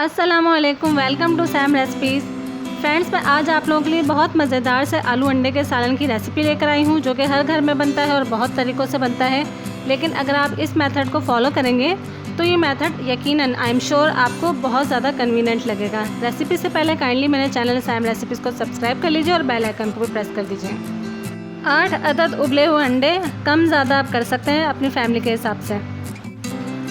अस्सलामुअलैकुम, welcome to Sam recipes. Friends, मैं आज आप लोगों के लिए बहुत मज़ेदार से आलू अंडे के सालन की रेसिपी लेकर आई हूँ, जो कि हर घर में बनता है और बहुत तरीक़ों से बनता है। लेकिन अगर आप इस मेथड को फॉलो करेंगे तो ये मेथड यकीनन आई एम श्योर आपको बहुत ज़्यादा कन्वीनियंट लगेगा। रेसिपी से पहले काइंडली मेरे चैनल सैम रेसिपीज़ को सब्सक्राइब कर लीजिए और बेल आइकन को भी प्रेस कर दीजिए। 8 अदद उबले हुए अंडे, कम ज़्यादा आप कर सकते हैं अपनी फैमिली के हिसाब से।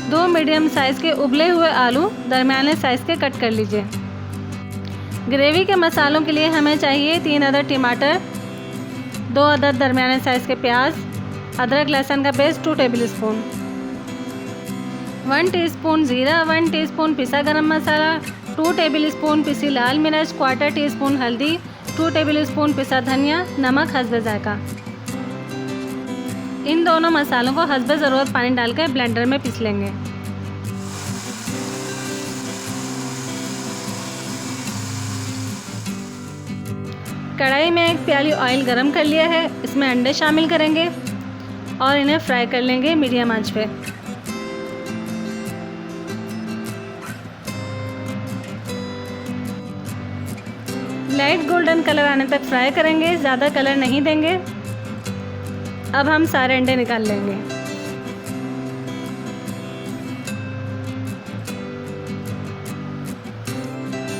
2 मीडियम साइज़ के उबले हुए आलू दरमियाने साइज़ के कट कर लीजिए। ग्रेवी के मसालों के लिए हमें चाहिए 3 अदद टमाटर, 2 अदद दरमियाने साइज़ के प्याज, अदरक लहसुन का पेस्ट 2 टेबल स्पून, 1 टीस्पून ज़ीरा, 1 टीस्पून पिसा गरम मसाला, 2 टेबल स्पून पिसी लाल मिर्च, 1/4 टीस्पून हल्दी, 2 टेबल स्पून पिसा धनिया, नमक हस्बे जायका। इन दोनों मसालों को हस्बे ज़रूरत पानी डालकर ब्लेंडर में पीस लेंगे। कढ़ाई में एक प्याली ऑयल गरम कर लिया है, इसमें अंडे शामिल करेंगे और इन्हें फ्राई कर लेंगे मीडियम आंच पे। लाइट गोल्डन कलर आने तक फ्राई करेंगे, ज़्यादा कलर नहीं देंगे। अब हम सारे अंडे निकाल लेंगे।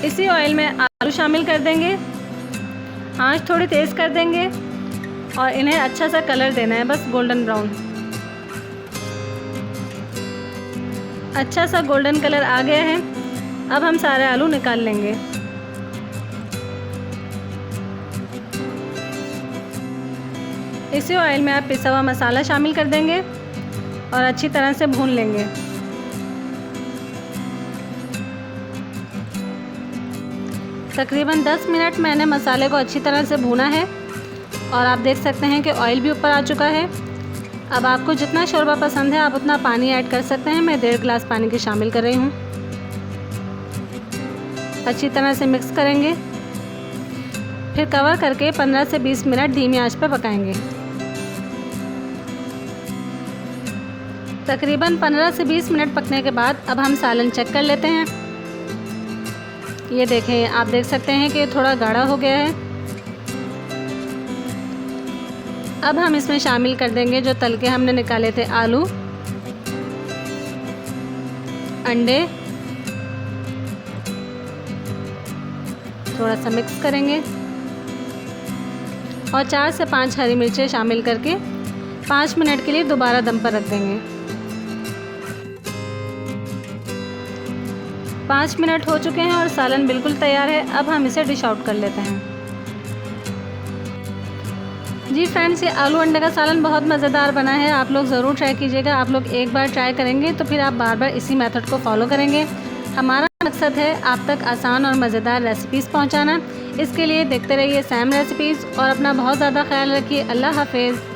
इसी ऑयल में आलू शामिल कर देंगे, आंच थोड़ी तेज़ कर देंगे और इन्हें अच्छा सा कलर देना है, बस गोल्डन ब्राउन। अच्छा सा गोल्डन कलर आ गया है। अब हम सारे आलू निकाल लेंगे। इसी ऑयल में आप पिसा हुआ मसाला शामिल कर देंगे और अच्छी तरह से भून लेंगे। तकरीबन 10 मिनट मैंने मसाले को अच्छी तरह से भूना है और आप देख सकते हैं कि ऑयल भी ऊपर आ चुका है। अब आपको जितना शोरबा पसंद है आप उतना पानी ऐड कर सकते हैं। मैं 1.5 गिलास पानी की शामिल कर रही हूँ। अच्छी तरह से मिक्स करेंगे, फिर कवर करके 15 से 20 मिनट धीमी आंच पर पकाएंगे। तकरीबन 15 से 20 मिनट पकने के बाद अब हम सालन चेक कर लेते हैं। ये देखें, आप देख सकते हैं कि थोड़ा गाढ़ा हो गया है। अब हम इसमें शामिल कर देंगे जो तल के हमने निकाले थे आलू, अंडे, थोड़ा सा मिक्स करेंगे और 4 से 5 हरी मिर्चें शामिल करके 5 मिनट के लिए दोबारा दम पर रख देंगे। 5 मिनट हो चुके हैं और सालन बिल्कुल तैयार है। अब हम इसे डिश आउट कर लेते हैं। जी फ्रेंड्स, ये आलू अंडे का सालन बहुत मज़ेदार बना है। आप लोग ज़रूर ट्राई कीजिएगा। आप लोग एक बार ट्राई करेंगे तो फिर आप बार बार इसी मेथड को फॉलो करेंगे। हमारा मकसद है आप तक आसान और मज़ेदार रेसिपीज़ पहुंचाना। इसके लिए देखते रहिए सैम रेसिपीज़ और अपना बहुत ज़्यादा ख्याल रखिए। अल्लाह हाफिज़।